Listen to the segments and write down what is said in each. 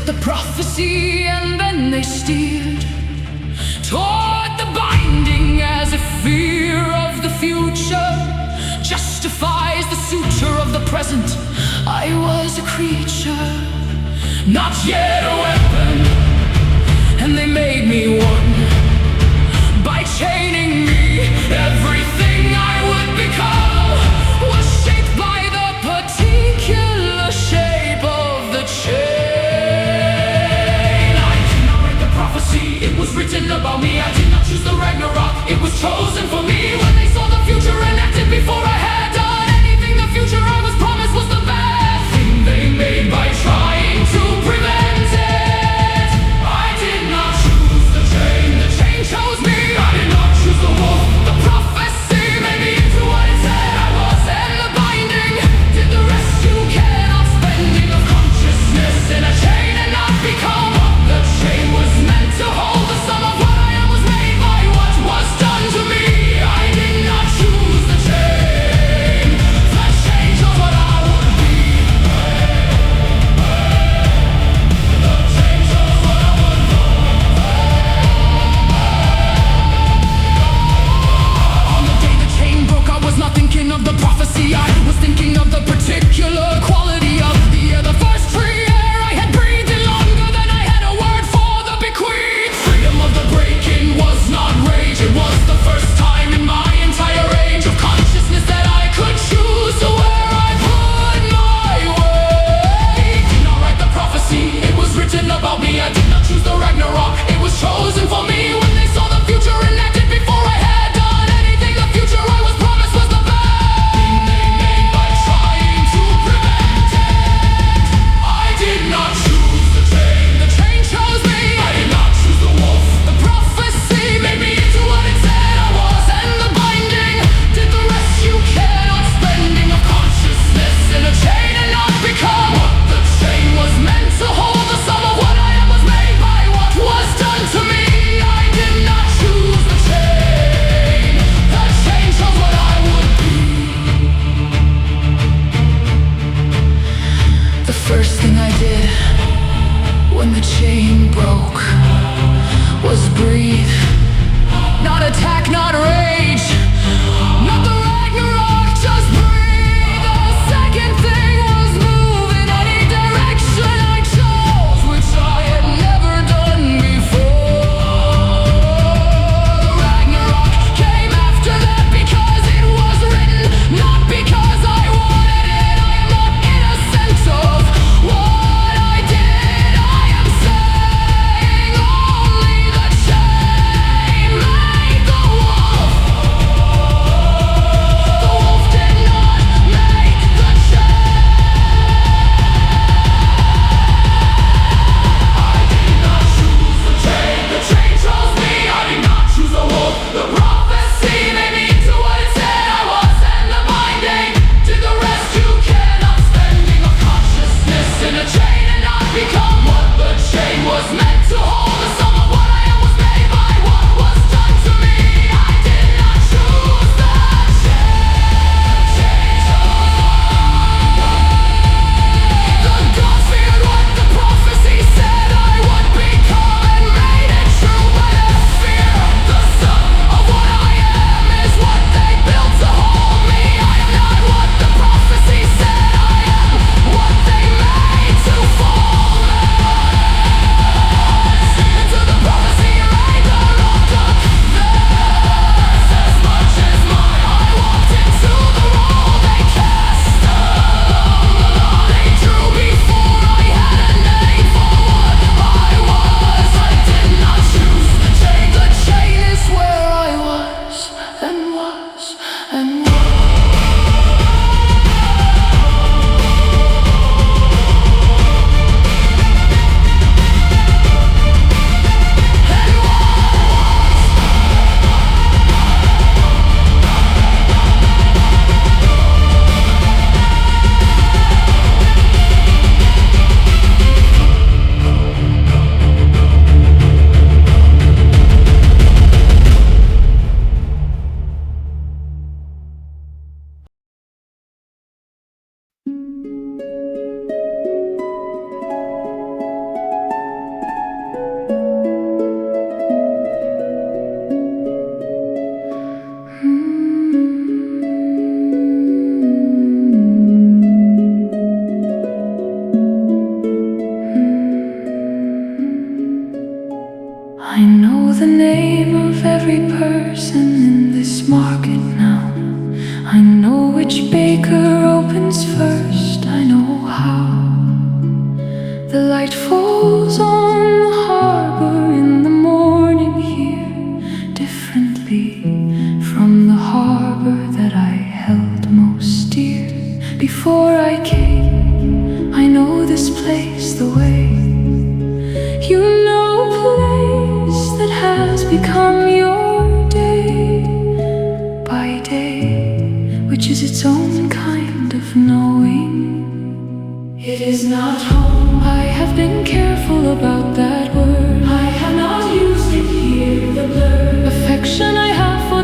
at the prophecy and then they steered toward the binding, as if fear of the future justifies the suture of the present. I was a creature, not yet a weapon, and they made me one by chaining me. Everything I would become was shaped by the particular shape of the chain. I did not write the prophecy, it was written about me. I did not choose the Ragnarok, it was chosen for me. When they saw the future enacted before I had done anything, the future I was promised was the bad thing they made by trying to prevent it. I did not choose the chain chose me. I did not choose the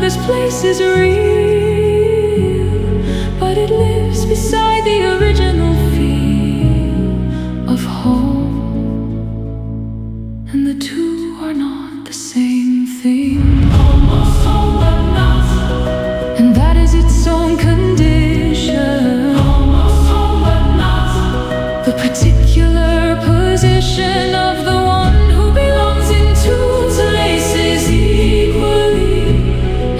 this place is real, but it lives beside the original feel of home, and the two are not the same thing. Almost home but not, and that is its own condition. Almost home but not, the particular position of the one who belongs in two places equally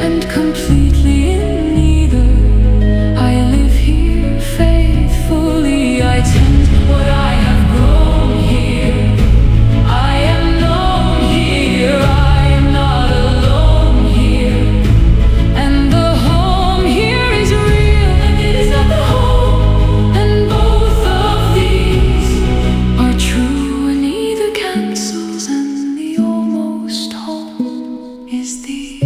and completely in neither. I live here faithfully, I tend what I have grown here. I am known here, I am not alone here. And the home here is real, and it is not the home. And both of these are true, and either cancels, and the almost home is these.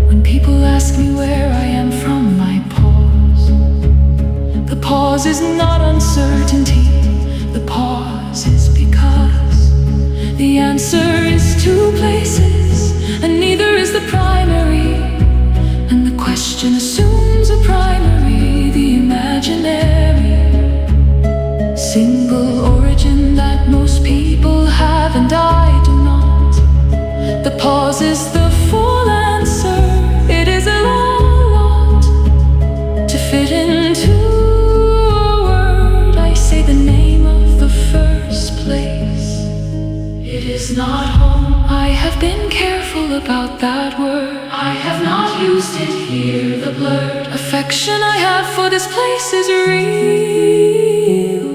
When people ask me where I am from, I pause. The pause is not uncertainty, the pause is because the answer is two places, and neither is the primary. And the question assumes a primary, the imaginary single origin that most people have, and I do not. The pause is the full answer. It is a lot to fit into a word. I say the name of the first place. It is not home. I have been careful about that word. I have not used it here. The blurred affection I have for this place is real,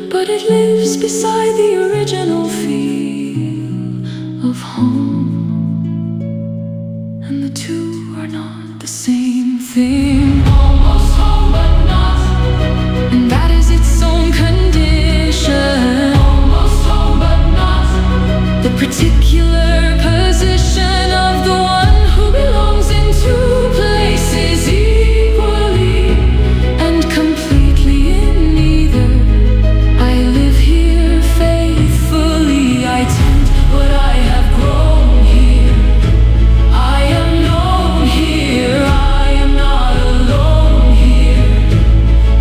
but it lives beside the original feel of home, and the two are not the same thing. Almost home but not, and that is its own condition. Almost home but not, the particular position of the one who belongs in two places equally and completely in neither. I live here faithfully, I tend what I have grown here. I am known here, I am not alone here.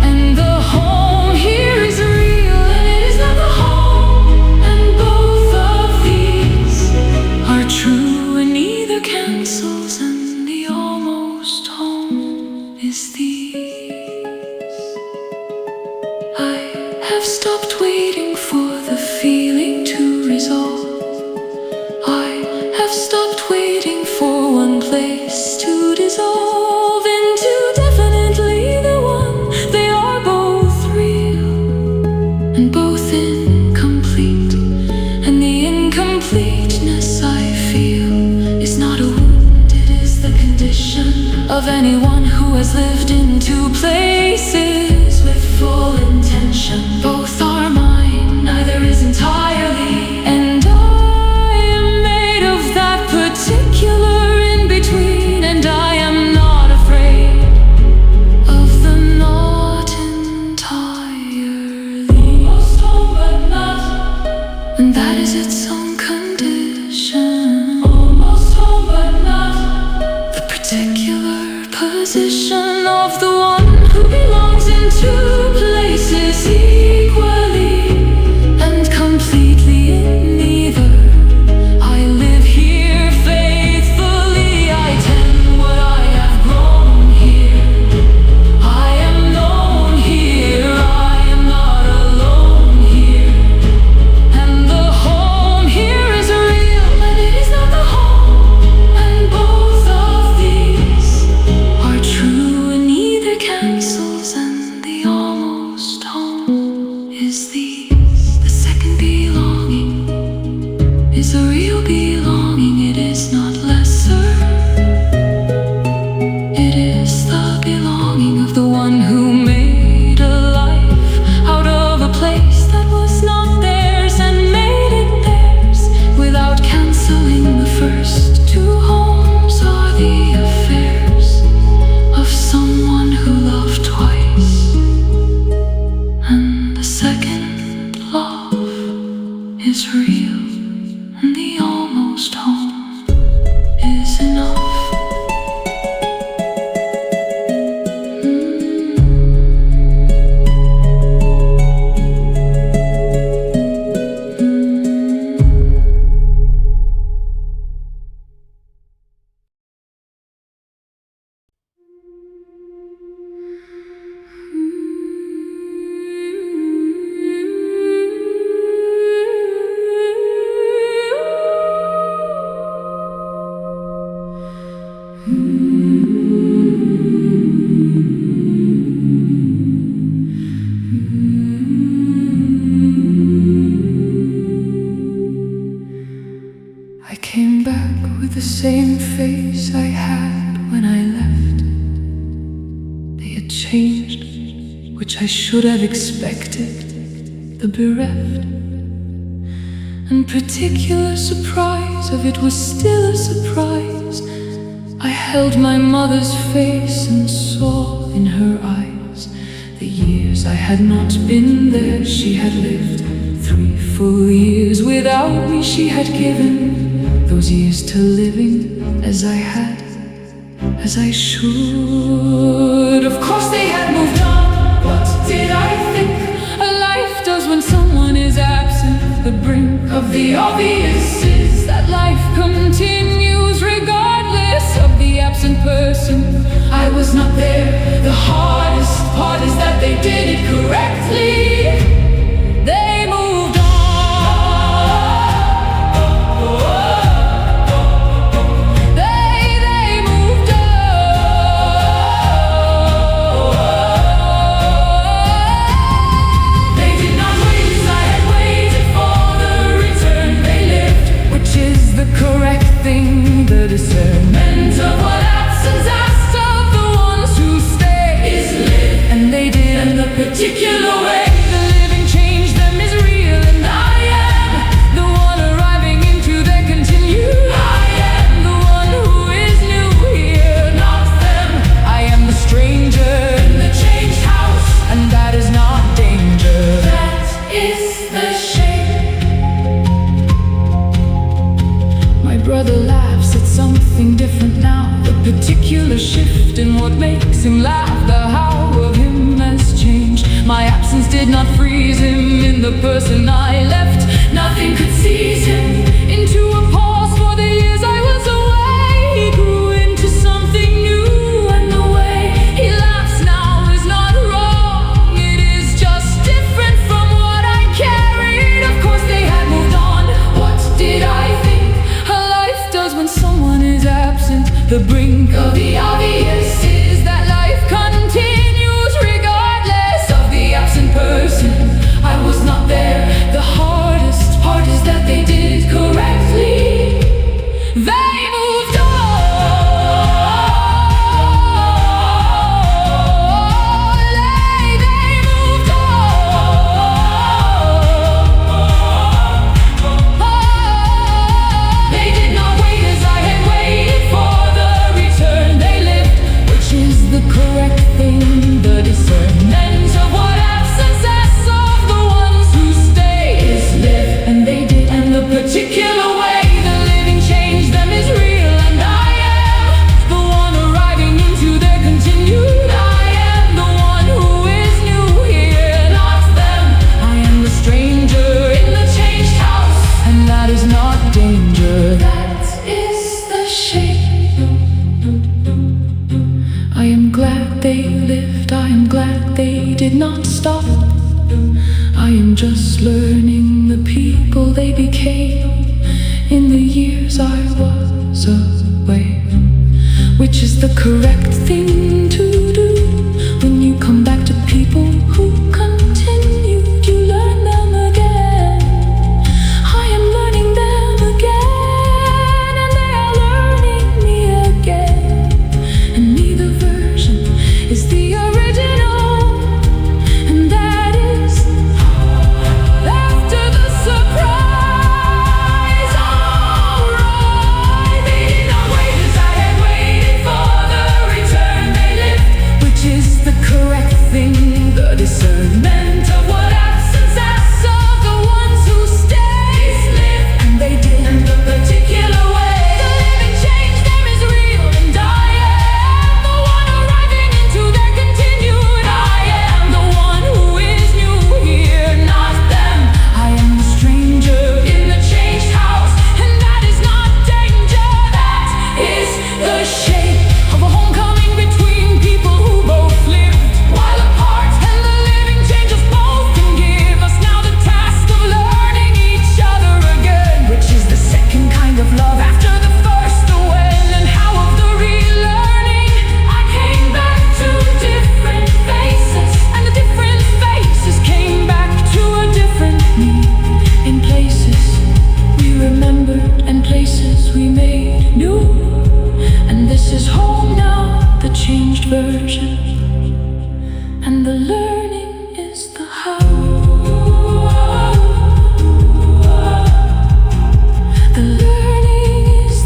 And the home here is real, and it is not the home. And both of these are true, and neither cancels, and the almost home is these. I have stopped waiting for the feeling to resolve. I have stopped waiting for one place to dissolve into definitely the one. They are both real and both incomplete, and the incompleteness I feel is not a wound, it is the condition of anyone who has lived in two places with full intention. Both are mine, neither is entirely, and I am made of that particular in between, and I am not afraid of the not entirely. Almost home but not, and that is its own condition. Almost home but not, the particular position of the one who belongs in two places equally and completely in neither. I live here faithfully, I tend what I have grown here. I am known here, I am not alone here. And the home here and the almost home is enough. I came back with the same face I had when I left. They had changed, which I should have expected, the bereft. And particular surprise of it was still a surprise. I held my mother's face and saw in her eyes the years I had not been there. She had lived 3 full years without me. She had given those years to living as I had, as I should. Of course they had moved on. What did I think a life does when someone is absent? The brink of the obvious is that life continues regardless of the absent person. I was not there. The hardest part is that they did it correctly. They moved on. They moved on. They did not wait as I had waited for the return. They lived, which is the correct thing, the discernment of what absence asked of the ones who stay is live, and they did, and the particular way the living changed them is real, and I am the one arriving into their continued. I am the one who is new here, not them. I am the stranger in the changed house, and that is not danger. That is the shame. My brother laughs at something different now. The particular shift in what makes him laugh, the how of him has changed. My absence did not freeze him in the person I left. Nothing could seize him into a pause for the years I was away. He grew into something new, and the way he laughs now is not wrong. It is just different from what I carried. Of course they had moved on. What did I think a life does when someone is absent? The brink of the obvious is that life continues regardless of the absent person. I was not there. The hardest part is that they did it correctly. They moved on. They moved on. They did not wait as I had waited for the return. They lived, which is the correct thing, the discernment of what absence asks of the ones who stay is live, and they did, and the particular way the living changed them is real, and I am the one arriving into their continued. I am the one who is new here, not them. I am the stranger in the changed house, and that is not danger. That is the shape. I am glad they lived. I am glad they did not stop. I am just learning the people they became in the years I was away, which is the correct thing to do when you come back to people who continued. You learn them again. I am learning them again, and they are learning me again. And neither version is the original, and that is after the surprise. Alright, they did not wait as I had waited for the return. version, and the learning is the how. The learning is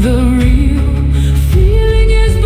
the real feeling is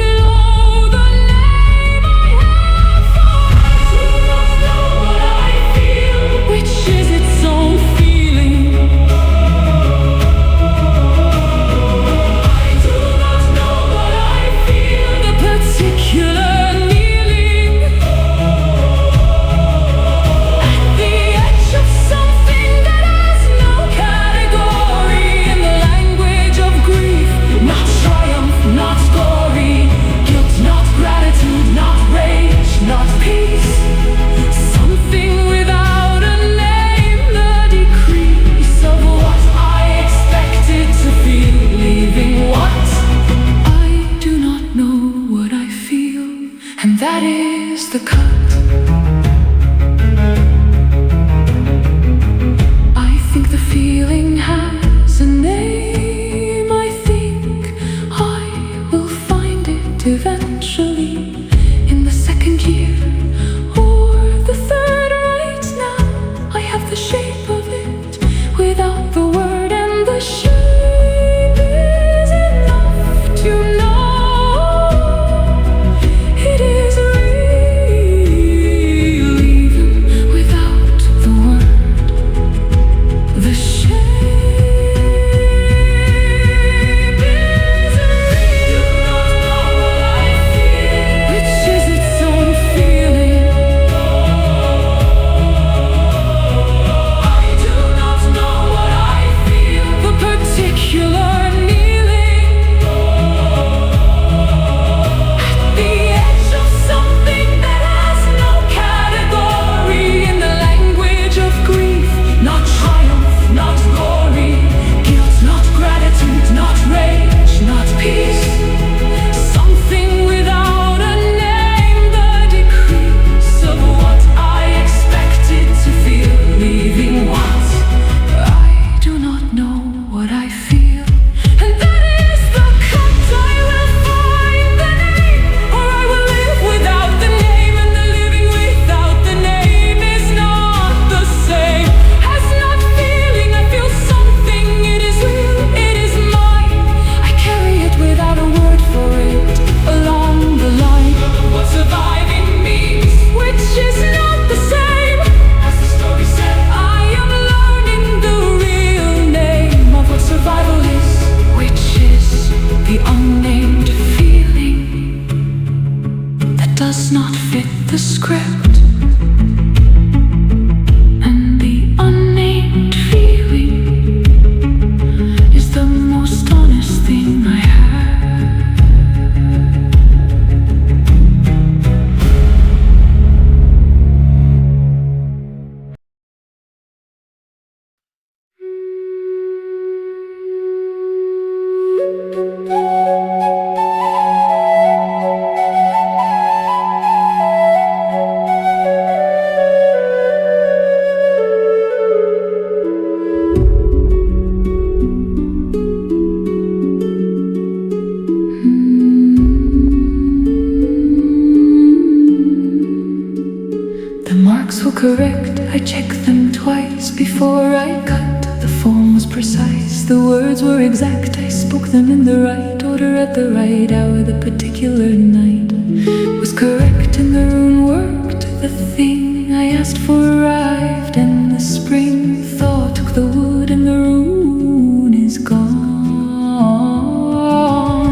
the shape of it without the word, and the shape is enough to know it is real, even without the word. The shape is real. Which is its own feeling. I do not know what I feel. The particular kneeling at the edge of something that has no category, in the language of grief, not triumph, not glory, guilt, not gratitude, not rage, not peace. Something without a name, the decrease of what I expected to feel, leaving what I do not know what I feel. And that is the cut. I will find the name, or I will live without the name, and the living without the name is not the same as not feeling. I feel something, it is real, it is mine. I carry it without a word for it, along the line of what surviving means, which is not the same as the story said. I am learning the real name of what survival is, which is the unnamed feeling that does not fit the script. And the unnamed feeling is the most honest thing I have. The marks were correct, I checked them twice before I cut. The form was precise, the words were exact. I spoke them in the right order at the right hour. The particular night was correct, and the rune worked. The thing I asked for arrived, and the spring thaw took the wood, and the rune is gone.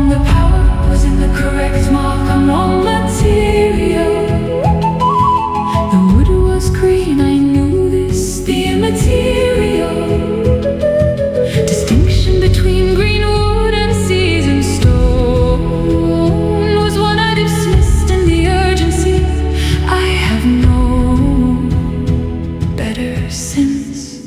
The power was in the correct mark on raw material. The wood was green, I knew this, the immaterial. Distinction between green wood and seasoned stone was what I dismissed in the urgency. I have known better since,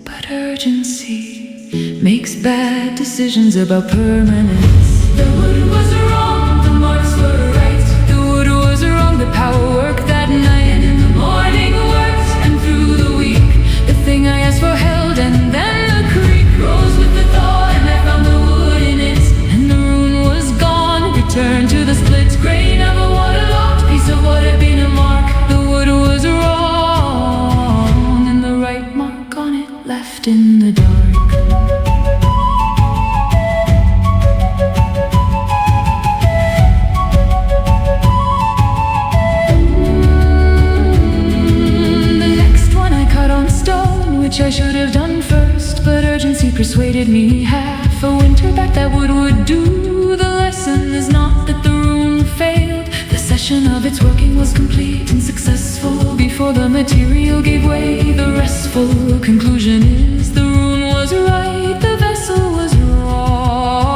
but urgency makes bad decisions about permanence. The wood was wrong, the marks were right. The wood was wrong, the power worked that night, and in the morning worked, and through the week the thing I asked for held, and then the creek rose with the thaw, and I found the wood in it, and the rune was gone. Returned to the split grain of a waterlogged piece of what had been a mark. The wood was wrong, and the right mark on it left in the dark. The next one I cut on stone, which I should have done first, but urgency persuaded me. Half a winter back that would do. The lesson is not that the rune failed. The session of its working was complete and successful before the material gave way. The restful conclusion is the rune was right, the vessel was wrong.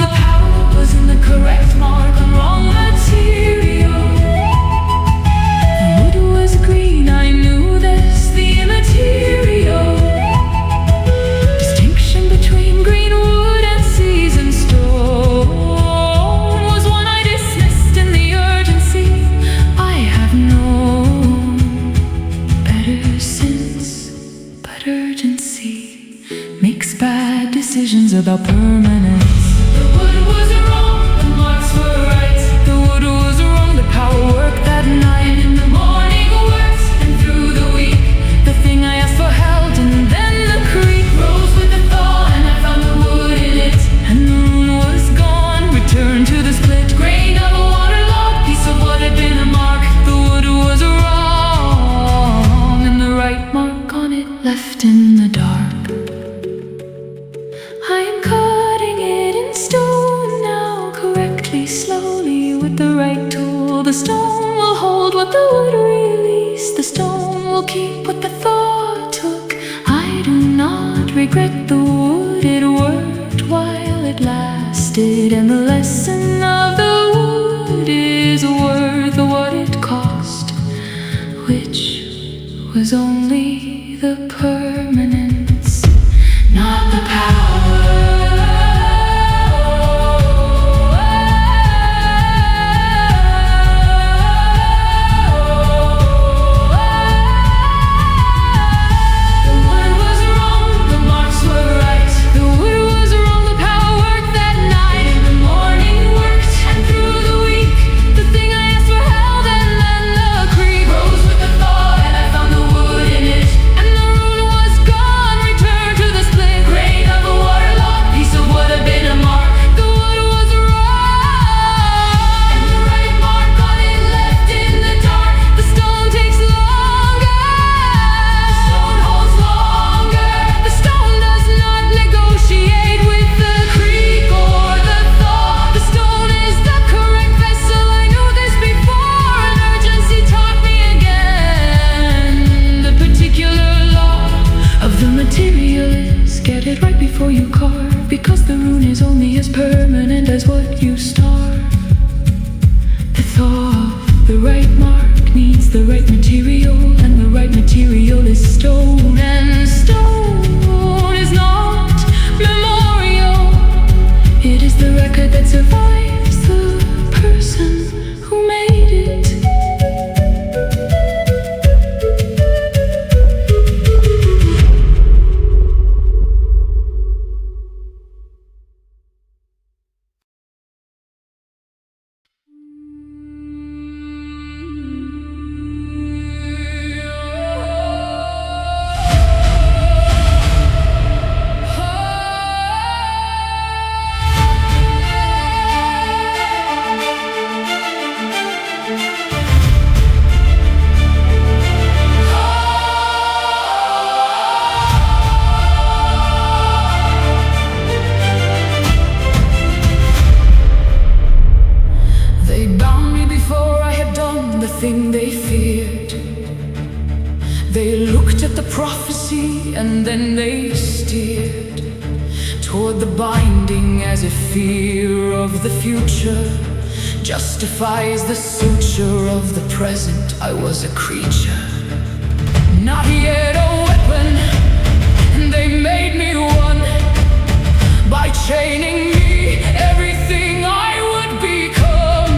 The power was in the correct mark on wrong material. The wood was green, I knew this, the immaterial. Distinction between green wood and seasoned stone was one I dismissed in the urgency. I have known better since, but urgency makes bad decisions about permanence. The wood was wrong, the marks were right. The wood was wrong, the power worked that night, and in the morning worked, and through the week the shape what the thaw took. I do not regret the wood, it worked while it lasted, and the lesson of the wood is worth what it cost, which was only the permanence, not the power. Because the rune is only as permanent as what you starve. The thaw of the right mark needs the right material, and the right material is stone, and stone is not memorial. It is the record that survives the person who made it. They feared. They looked at the prophecy and then they steered toward the binding, as if fear of the future justifies the suture of the present. I was a creature, not yet a weapon. They made me one by chaining me. Everything I would become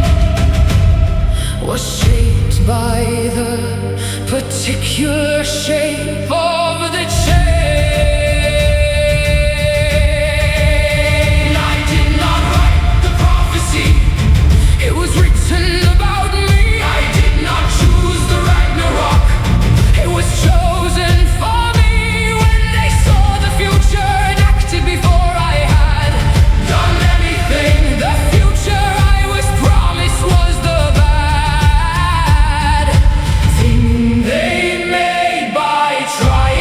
was shaped by the particular shape of the chain. I did not write the prophecy, it was written about me. I did not choose the Ragnarok, it was chosen for me. When they saw the future enacted before I had done anything, the future I was promised was the bad thing they made by trying.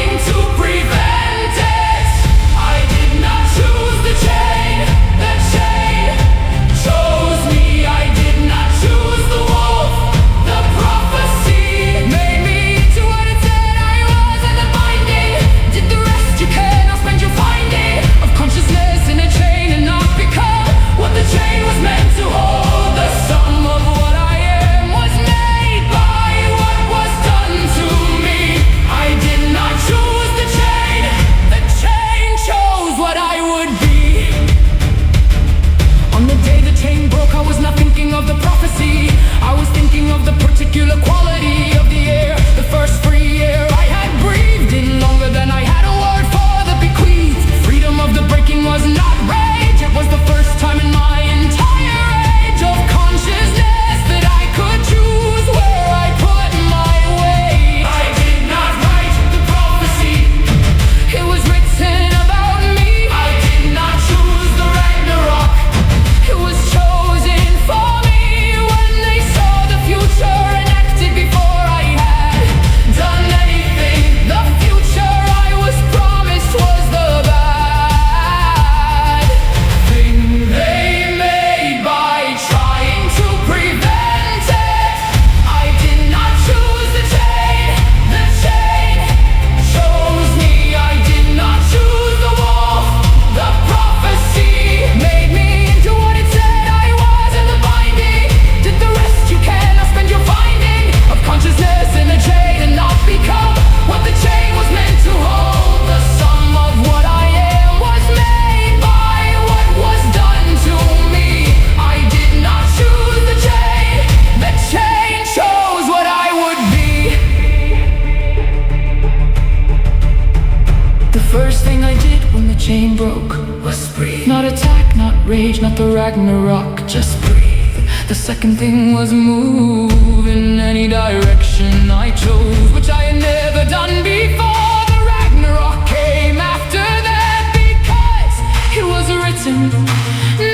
first thing I did when the chain broke was breathe. Not attack, not rage, not the Ragnarok, just breathe. The second thing was move in any direction I chose, which I had never done before. The Ragnarok came after that because it was written,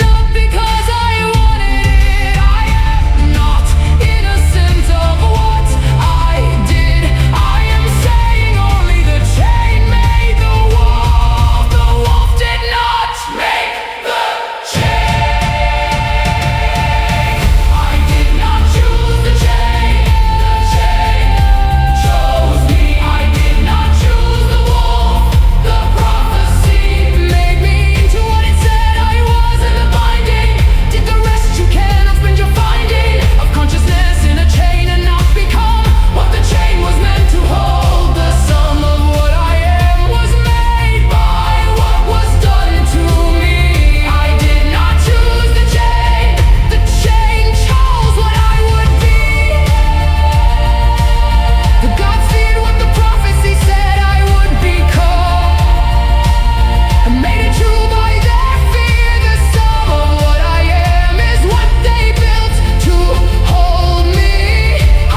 not because I wanted it. I am not innocent of what I did. I am saying only the chain made the wolf. The wolf did not make the chain. I did not choose the chain. The chain chose me. I did not choose the wolf. The prophecy made me into what it said I was in the binding. Did the rest you can, I'll spend your finding of consciousness in a chain and not become what the chain was meant to hold. The sum of what I am was made by what was done to me. I did not choose the chain. The chain chose what I would be. The gods feared what the prophecy said I would become, and made it true by their fear. The sum of what I am is what they built to hold me.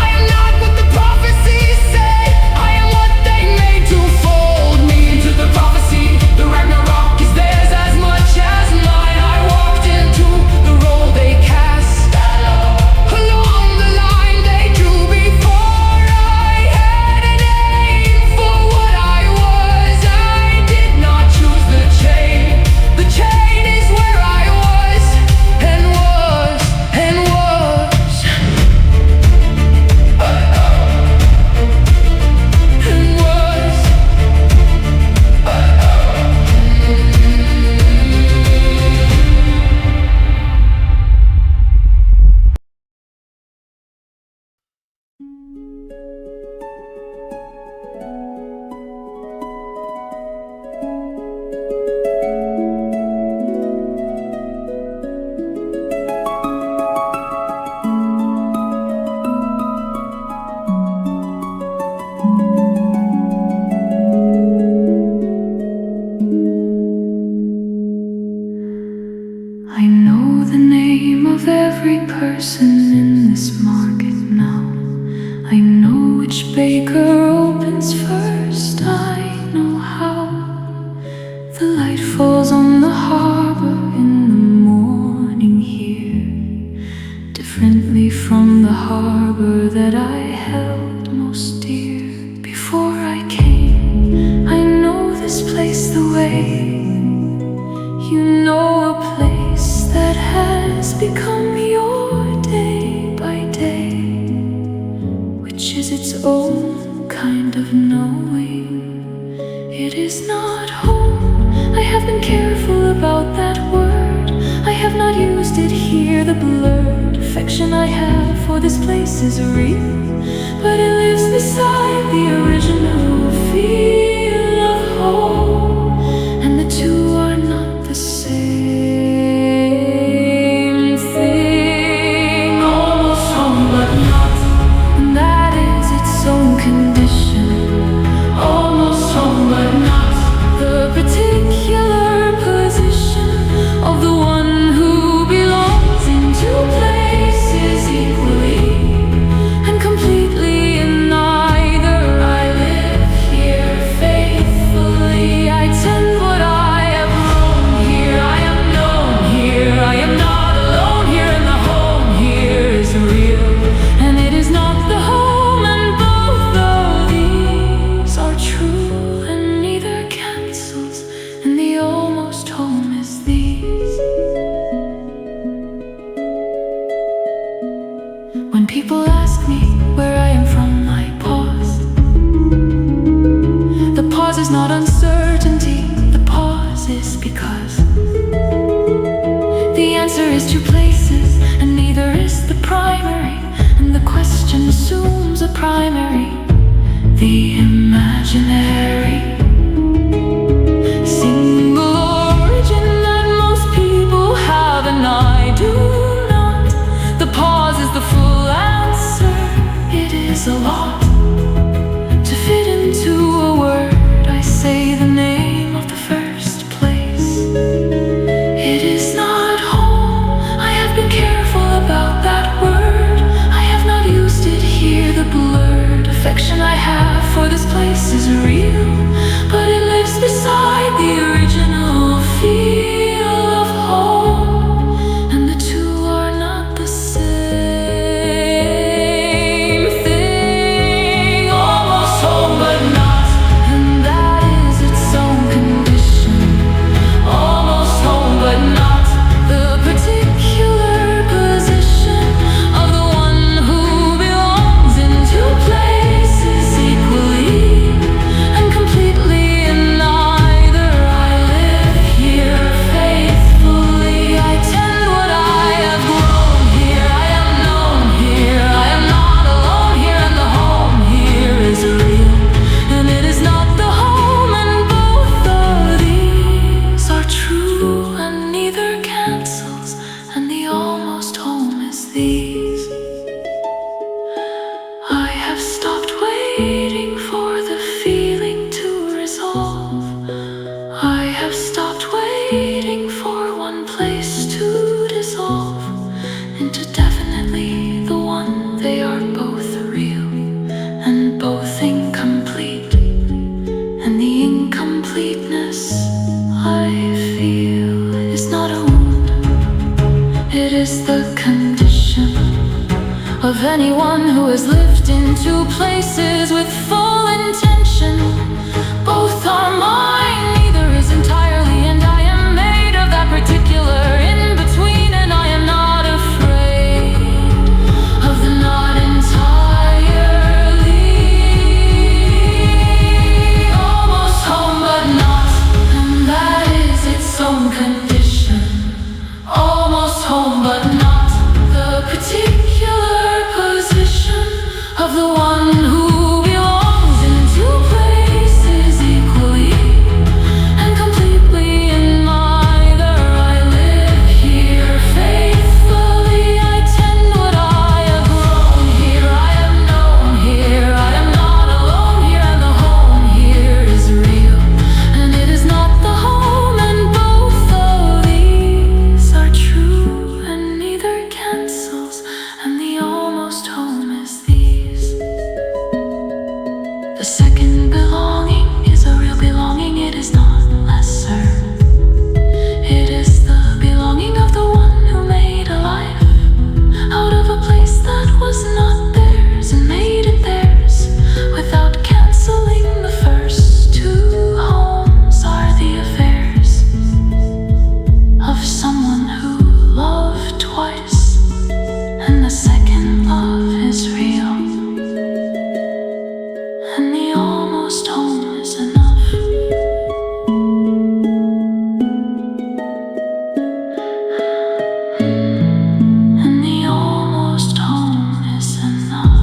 I am not what the prophecies say. I am what they made to fold me into the prophecy. The Ragnarok is theirs as much as mine. I walked into the role they cast. Along the line they drew before I had an aim for what I was. I did not choose the chain. The chain is where I was and was and was and was. I know the name of every person in this market now. I know which baker opens first. I know how the light falls on the harbor in the morning here, differently from the harbor that I held most dear. Before I came, I know this place the way. You know a place that has become your day by day, which is its own kind of knowing. It is not home. I have been careful about that word. I have not used it here. The blurred affection I have for this place is real, but it lives beside the original feel of home, and the two are not the same thing. Almost home but not, and that is its own condition. Almost home but not the particular position of the one who belongs in two places equally and completely in neither. I live here faithfully. I tend what I have grown here. I am known here. I am not alone here, and the home here is real, and it is not the home, and both of these are true, and neither cancels, and the almost home is these. When people ask me where I am from, I pause. The pause is not uncertainty. The pause is because the answer is two places, and neither is the primary, and the question assumes a primary, the imaginary single origin that most people have, and I do not. The pause is the full answer. It is a lot to fit into a word. I say anyone who has lived in two places with full intention. Both are mine, neither is entirely, and I am made of that particular in-between, and I am not afraid of the not entirely. Almost home but not, and that is its own condition. Almost home but not the particular position of the one who belongs in two places equally and completely in neither. I live here faithfully, I tend what I have grown here. I am known here, I am not alone here, and the home here is real, and it is not the home, and both of these are true, and neither cancels, and the almost home is these. The second belonging is a real belonging, it is not lesser. It is the belonging of the one who made a life out of a place that was not theirs and made it theirs without canceling. The first two homes are the affairs of someone who loved twice, and the second love is real, and the almost home is enough. And the almost home is enough.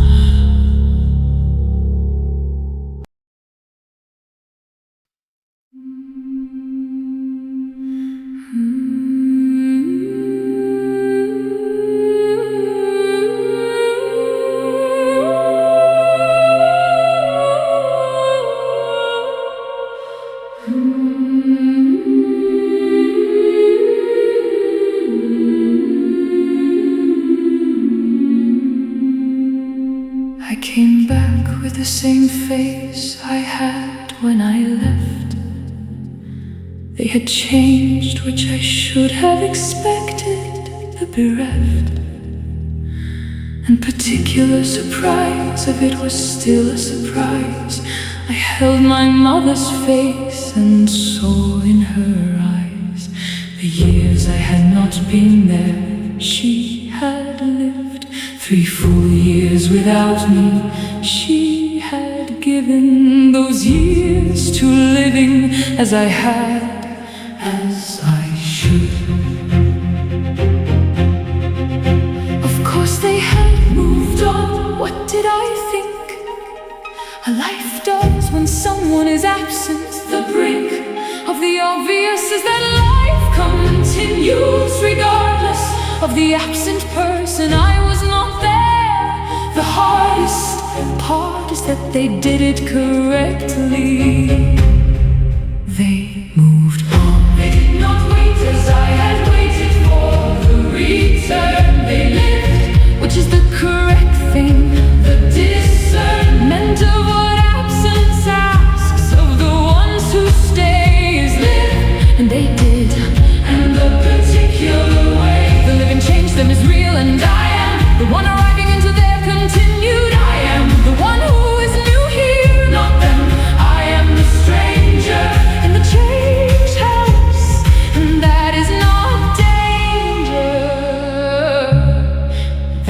I came back with the same face I had when I left. They had changed, which I should have expected, the bereft. And particular surprise of it was still a surprise. I held my mother's face and saw in her eyes the years I had not been there. She had lived 3 full years without me. She had given those years to living as I had, as I should. Of course they had moved on. What did I think a life does when someone is absent? The brink of the obvious is that life continues regardless of the absent person. I was not there. The hardest part is that they did it correctly. They moved on. They did not wait as I had waited for the return. They lived, which is the correct thing. The discernment of what absence asks of the ones who stay is live, and they did. And the particular way the living changed them is real, and I am the one arriving into their continued. I am the one who is new here, not them. I am the stranger in the changed house, and that is not danger.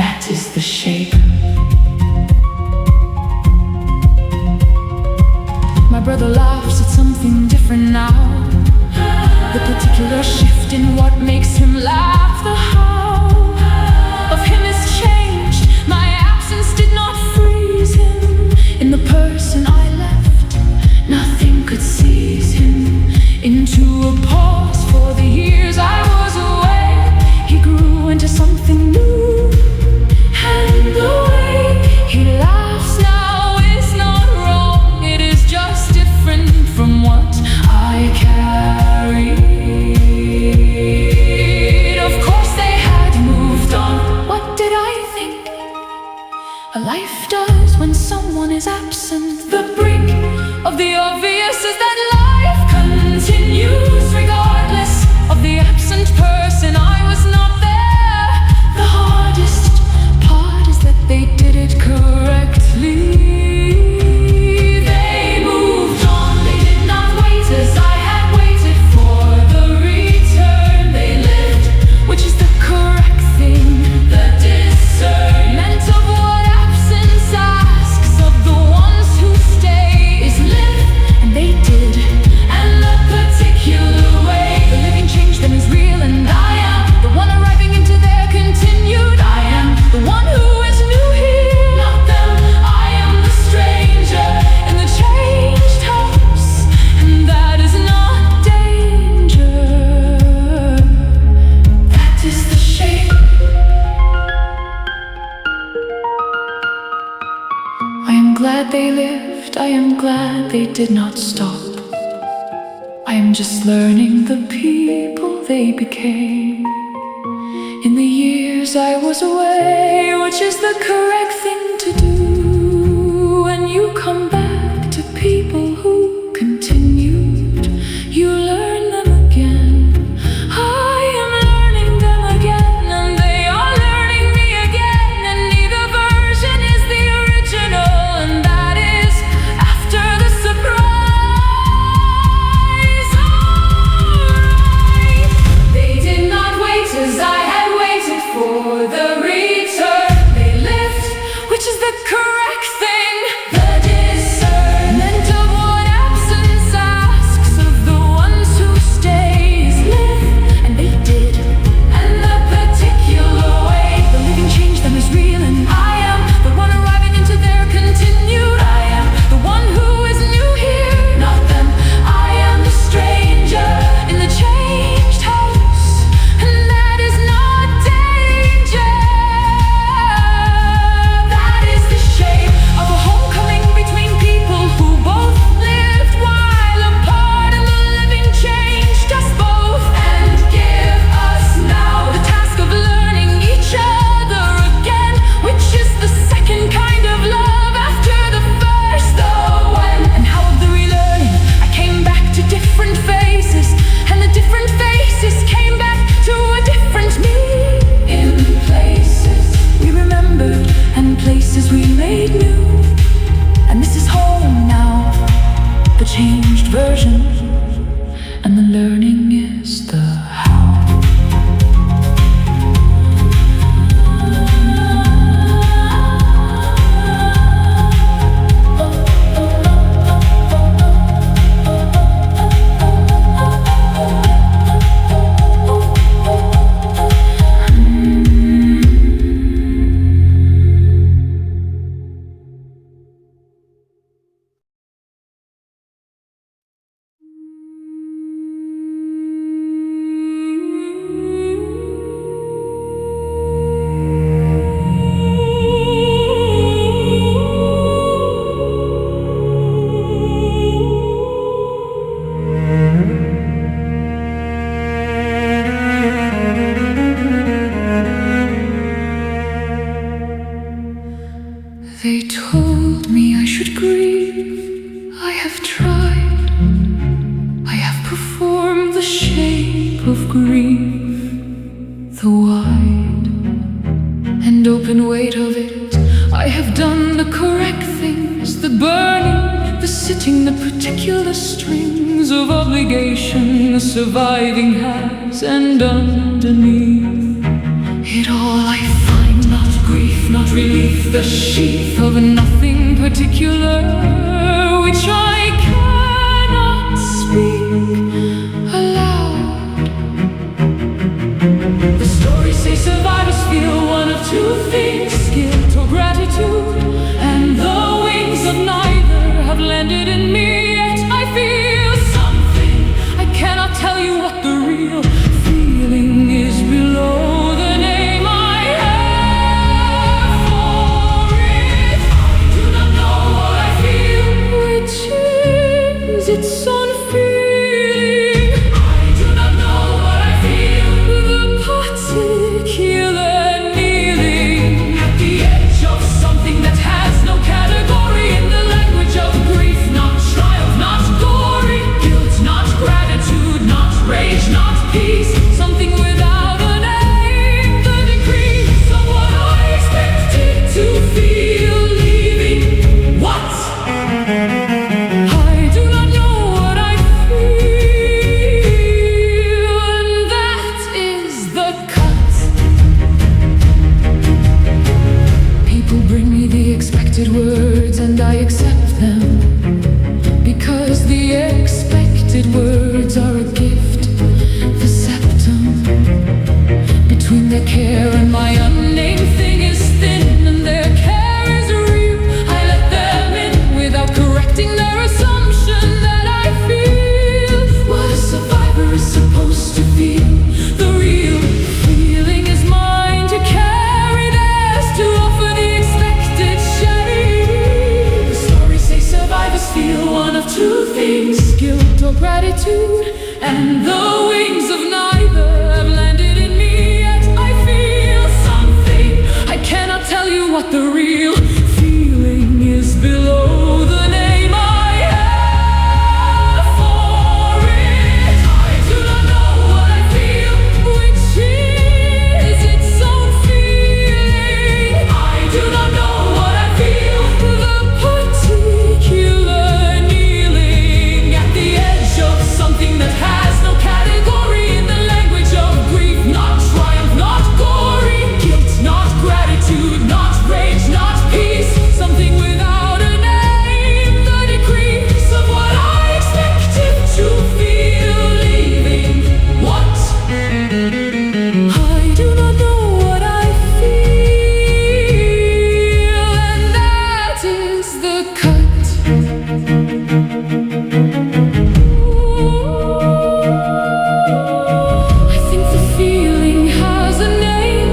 That is the shape. My brother laughs at something different now. The particular shift in what makes him laugh. The how of him is changed. My absence did not freeze him. In the person I left, nothing could seize him into a pause. For the years I was away, he grew into something new. And the way he laughs now is not wrong. It is just different from what I carry. Of course they had moved on. What did I think a life does when someone is absent? The brink of the obvious is that life continues regardless of the did not stop. I am just learning the people they became in the years I was away, which is the correct thing to do. When you come back to people who continued, you learn them again. I am learning them again, and they are learning me again, and neither version is the original, and that is after the surprise. Alright, they did not wait as I had waited for the return. They lived, which is the correct thing. The discernment of what absence asks of the ones who stays. Live, and they did. And the particular way the living changed them is real, and I am the one arriving into their continued. I am the one who is new here, not them. I am the stranger in the changed house, and that is not danger. That is the shape of a homecoming between people who both lived while apart, and the living changed us both and give us now the task of learning each other again, which is the second kind of love after the first. The when and how of the relearning, I came back to different faces, and the different faces came back to a different me. In places we remembered, and places we made new, and this is home now, the changed version, and the learning is the how. They told me I should grieve. I have tried. I have performed the shape of grief, the wide and open weight of it. I have done the correct things, the burning, the sitting, the particular strings of obligation the surviving has, and underneath it all I find not grief, not relief, the sheath of nothing particular, which I cannot speak aloud. The stories say survivors feel one of two things, guilt or gratitude, and the wings of neither have landed in me yet. I feel something, I cannot tell you what the real feeling is below the name I have for it. I do not know what I feel, which is its own feeling. I do not know what I feel, the particular kneeling at the edge of something that has no category, in the language of grief, not triumph, not glory, guilt, not gratitude, not rage, not peace, something without a name, the decrease of what I expected to feel leaving. What? I do not know what I feel, and that is the cut. People bring me the expected words, and I accept them, because the expected words are a gift, the septum between their care and my unnamed thing is thin, and their care is real. I let them in without correcting their assumption that I feel what a survivor is supposed to feel. The real feeling is mine to carry, theirs to offer the expected shade. The stories say survivors feel one of two solitude, and the wings of neither have landed in me yet. I feel something. I cannot tell you what the real feeling is below the name I have for it. I do not know what I feel, which is its own feeling. I do not know what I feel, the particular kneeling at the edge of something that has no category in the language of grief. Not triumph, not glory, guilt, not gratitude, not rage, not peace. Something without a name, the decrease of what I expected to feel leaving. What? I do not know what I feel, and that is the cut. I think the feeling has a name.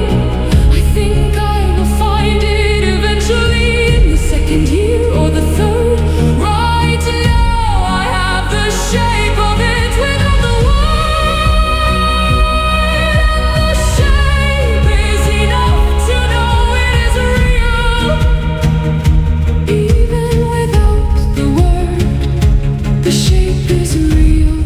I think I will find it eventually in the second year or the third. Right now I have the shape of it without the word. The shape is enough to know it is real. Even without the word, the shape is real.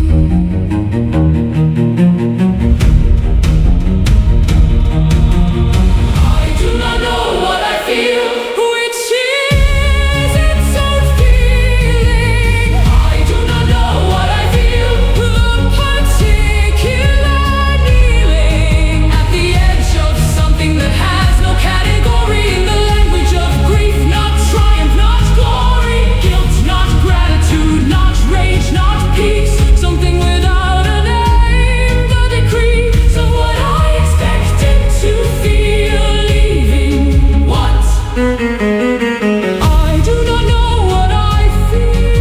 I do not know what I feel, which is its own feeling. I do not know what I feel, the particular kneeling at the edge of something that has no category in the language of grief. Not triumph, not glory, guilt, not gratitude, not rage, not peace. Something without a name, the decrease of what I expected to feel leaving. What? I do not know what I feel,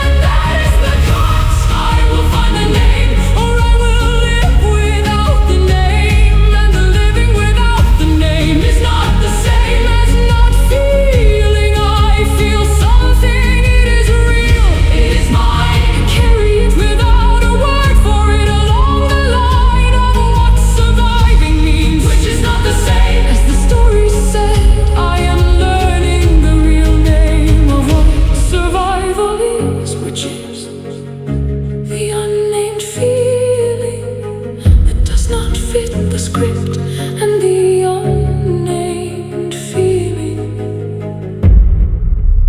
and that is the cut. I will find the name, or I will live without the name, and the living without the name is not the same as not feeling. I feel something, it is real, it is mine. Carry it without a word for it along the line of what surviving means, which is not the same as the story said. I am learning the real name of what survival is, which is the unnamed feeling that does not fit the script, and the unnamed feeling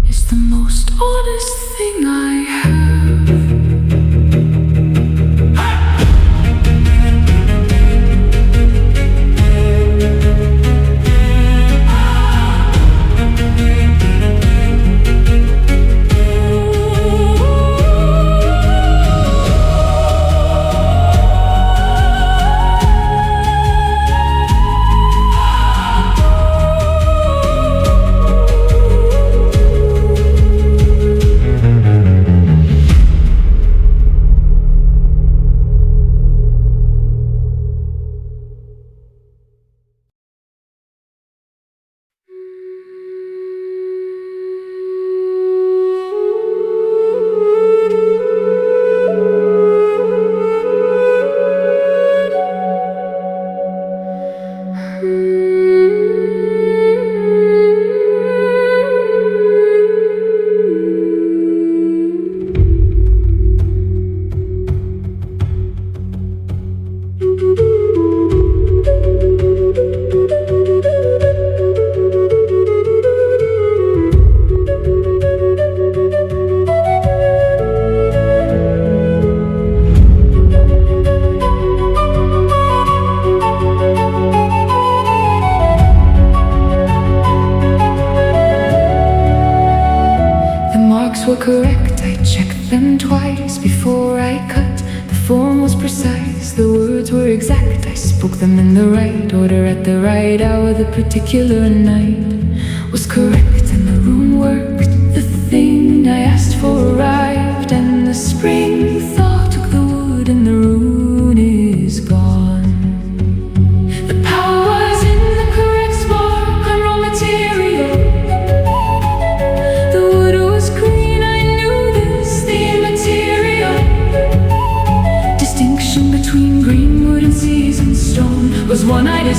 is the most honest thing I have. Were correct, I checked them twice before I cut. The form was precise, the words were exact. I spoke them in the right order at the right hour. The particular night was correct, and the rune worked. The thing I asked for arrived, and the spring thaw took the wood, and the rune is gone. The power was in the correct spark on raw material. The wood was green, I knew this.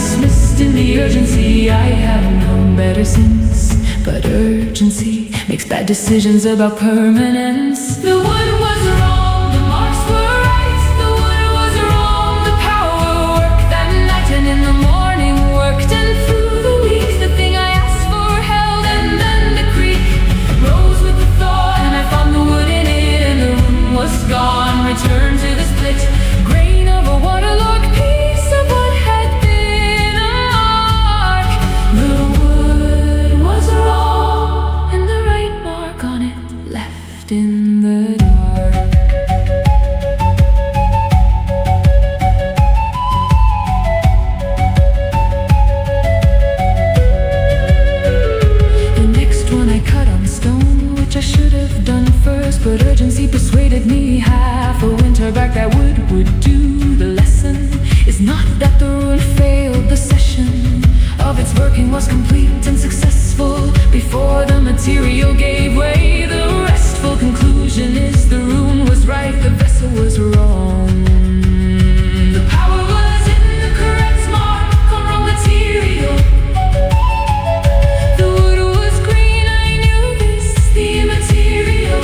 dismissed in the urgency. I have known better since, but urgency makes bad decisions about permanence. The wood was wrong, the marks were right. The wood was wrong, the power worked that night and in the morning worked, and through the week the thing I asked for held, and then the creek rose with the thaw, and I found the wood in it, and the room was gone. Returned to the split grain of a waterlogged piece of what had been a mark. The wood was wrong, and the right mark on it left in the dark. The next one I cut on stone, which I should have done first, but urgency persuaded me half a winter back that wood would do. The lesson is not that the rune failed, the session of its working was complete and successful before the material gave way. The restful conclusion is the rune was right, the vessel was wrong. The power was in the correct mark on raw material. The wood was green, I knew this, the immaterial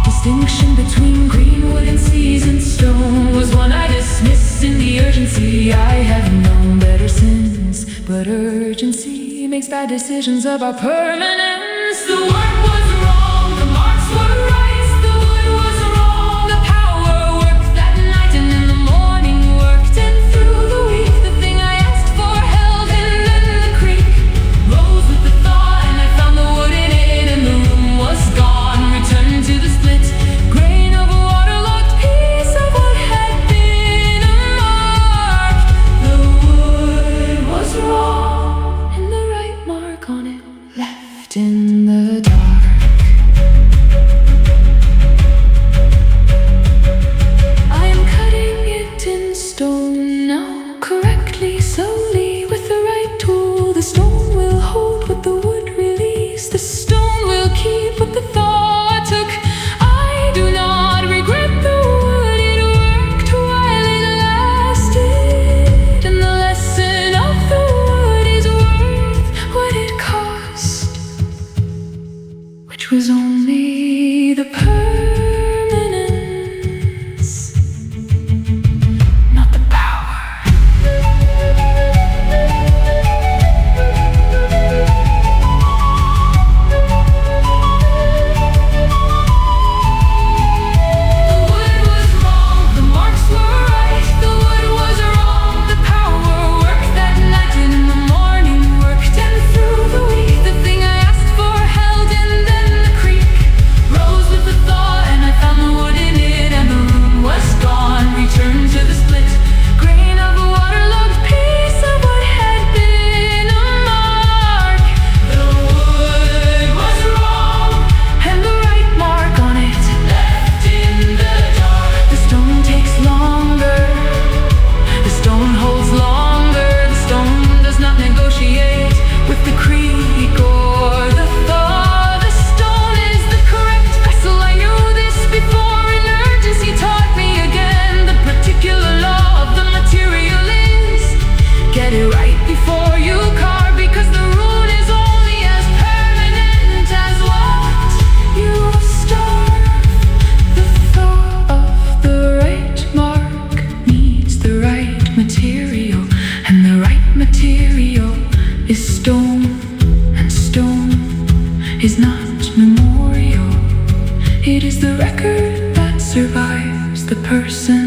distinction between green wood and seasoned stone was one I dismissed in the urgency. I have known better since, but urgency makes bad decisions about permanence. The work was wrong, the marks were right. The wood was wrong, the power worked that night and in the morning worked, and through the week the thing I asked for held, and then the creek rose with the thaw, and I found the wood in it, and the room was gone. Returned to the split grain of a waterlogged piece of what had been a mark. The wood was wrong, and the right mark on it left in the dark. I am cutting it in stone now, correctly, slowly, with the right tool. The stone will hold what the wood released. The stone will keep what the thaw took. I do not regret the wood, it worked while it lasted, and the lesson of the wood is worth what it cost, which was only the permanence, not the power. The wood was wrong, the marks were right. The wood was wrong, the power worked that night and in the morning worked, and through the week the thing I asked for held, and then the creek rose with the thaw, and I found the wood in it, and the room was gone. Returned to the split grain of a waterlogged piece of what had been a mark. The wood was wrong, and the right mark on it left in the dark. The stone takes longer, the stone holds longer, the stone does not negotiate with the creek or the thaw. The stone is the correct vessel, I knew this before, and urgency taught me again. The particular law of the material is get it right before you carve, because the rune is only as permanent as what you starve. The thaw of the right mark needs the right material, and the right material is stone, and stone is not memorial. It is the record that survives the person.